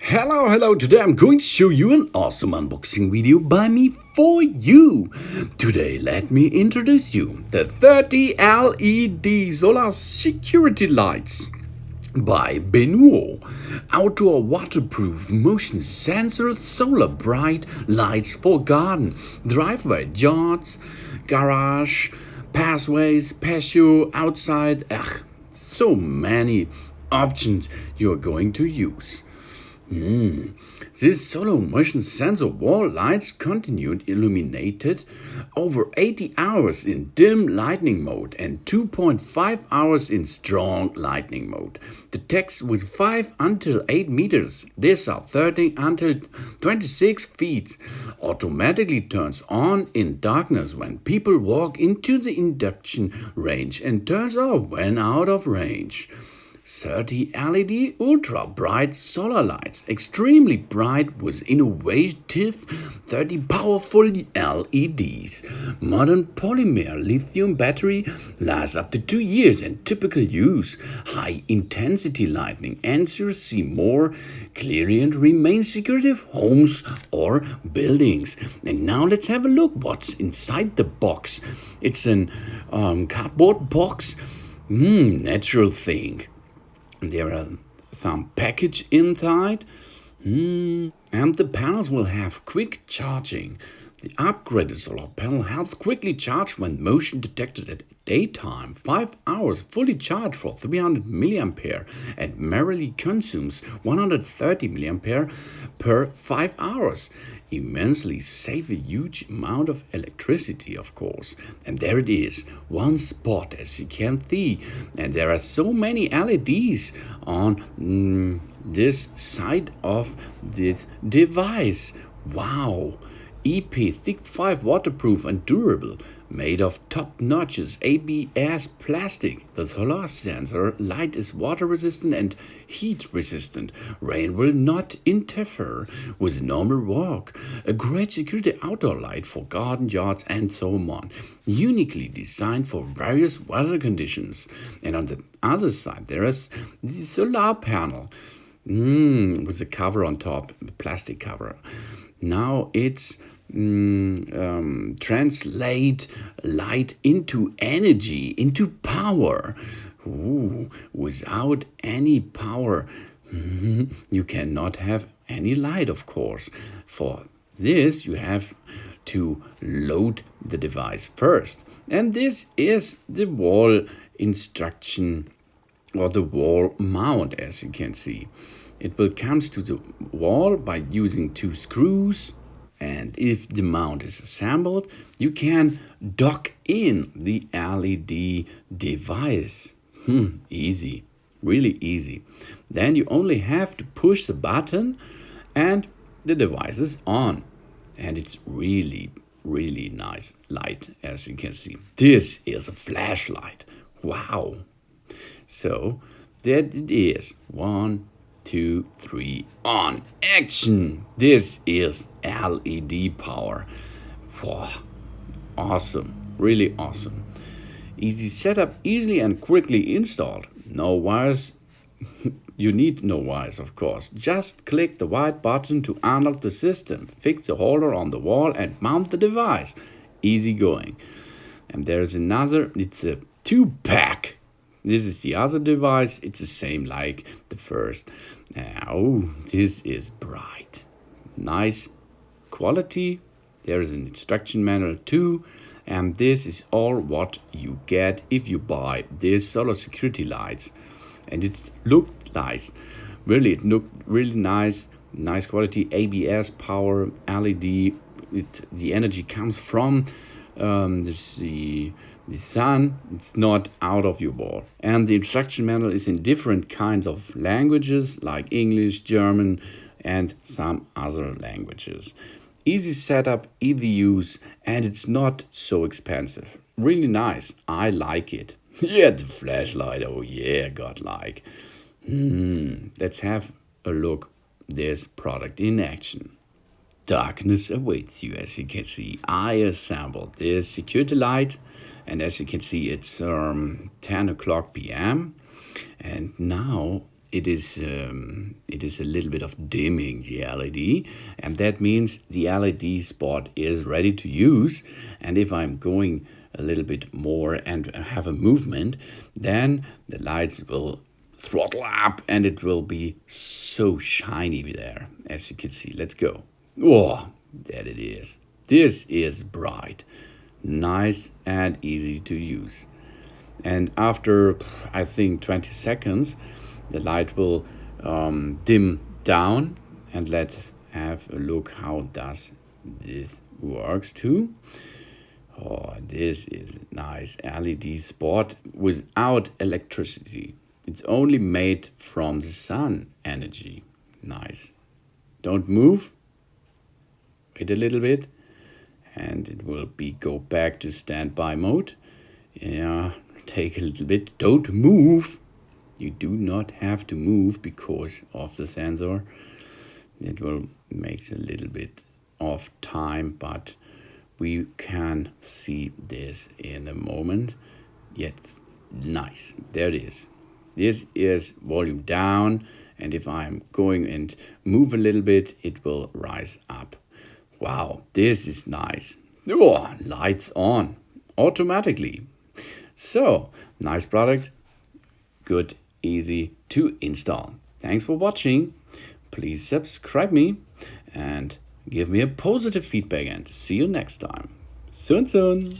Hello, today I'm going to show you an awesome unboxing video by me for you. Today let me introduce you the 30 LED solar security lights by Benuo. Outdoor waterproof motion sensor solar bright lights for garden, driveway, yards, garage, pathways, patio, outside. So many options you're going to use. This solar motion sensor wall lights continued illuminated over 80 hours in dim lighting mode and 2.5 hours in strong lighting mode. Detects with 5 until 8 meters. These are 30 until 26 feet. Automatically turns on in darkness when people walk into the induction range and turns off when out of range. 30 LED ultra bright solar lights, extremely bright with innovative 30 powerful LEDs. Modern polymer lithium battery lasts up to 2 years in typical use. High intensity lighting ensures see more clearly and remain secure homes or buildings. And now let's have a look what's inside the box. It's an cardboard box. Natural thing. There are some package inside, and the panels will have quick charging. The upgraded solar panel helps quickly charge when motion detected at daytime. 5 hours fully charged for 300 milliampere and merely consumes 130 milliampere per 5 hours. Immensely save a huge amount of electricity, of course. And there it is, one spot as you can see. And there are so many LEDs on this side of this device. Wow! IP65 Waterproof and Durable, made of top-notch ABS plastic. The solar sensor light is water-resistant and heat-resistant. Rain will not interfere with normal work. A great security outdoor light for garden, yards, and so on. Uniquely designed for various weather conditions. And on the other side, there is the solar panel with the cover on top, the plastic cover. Now it's translate light into energy, into power. Without any power, you cannot have any light, of course. For this, you have to load the device first. And this is the wall instruction or the wall mount, as you can see. It will come to the wall by using 2 screws, and if the mount is assembled, you can dock in the LED device. Easy, really easy. Then you only have to push the button and the device is on. And it's really nice light, as you can see. This is a flashlight. Wow. So there it is. 1, 2, 3, on, action! This is LED power. Wow, awesome, really awesome. Easy setup, easily and quickly installed. No wires. You need no wires, of course. Just click the white button to unlock the system, fix the holder on the wall and mount the device. Easy going. And there's another, it's a 2-pack. This is the other device. It's the same like the first. This is bright. Nice quality. There is an instruction manual too. And this is all what you get if you buy these solar security lights. And it looked nice. Really, it looked really nice. Nice quality. ABS power, LED. The energy comes from the sun. It's not out of your wall. And the instruction manual is in different kinds of languages like English, German, and some other languages. Easy setup, easy use, and it's not so expensive. Really nice. I like it. Yeah, the flashlight. Oh yeah, godlike. Let's have a look this product in action. Darkness awaits you, as you can see. I assembled this security light, and as you can see, it's 10 o'clock p.m. And now it is a little bit of dimming the LED, and that means the LED spot is ready to use. And if I'm going a little bit more and have a movement, then the lights will throttle up and it will be so shiny there, as you can see. Let's go. Oh, there it is. This is bright, nice and easy to use. And after, I think, 20 seconds, the light will dim down. And let's have a look how does this works too. Oh, this is a nice LED spot without electricity. It's only made from the sun energy. Nice. Don't move. Wait a little bit. And it will go back to standby mode. Yeah, take a little bit. Don't move. You do not have to move because of the sensor. It will make a little bit of time, but we can see this in a moment. Yet, nice. There it is. This is volume down, and if I'm going and move a little bit, it will rise up. Wow, this is nice. Oh, lights on automatically. So, nice product. Good, easy to install. Thanks for watching. Please subscribe me and give me a positive feedback, and see you next time. Soon.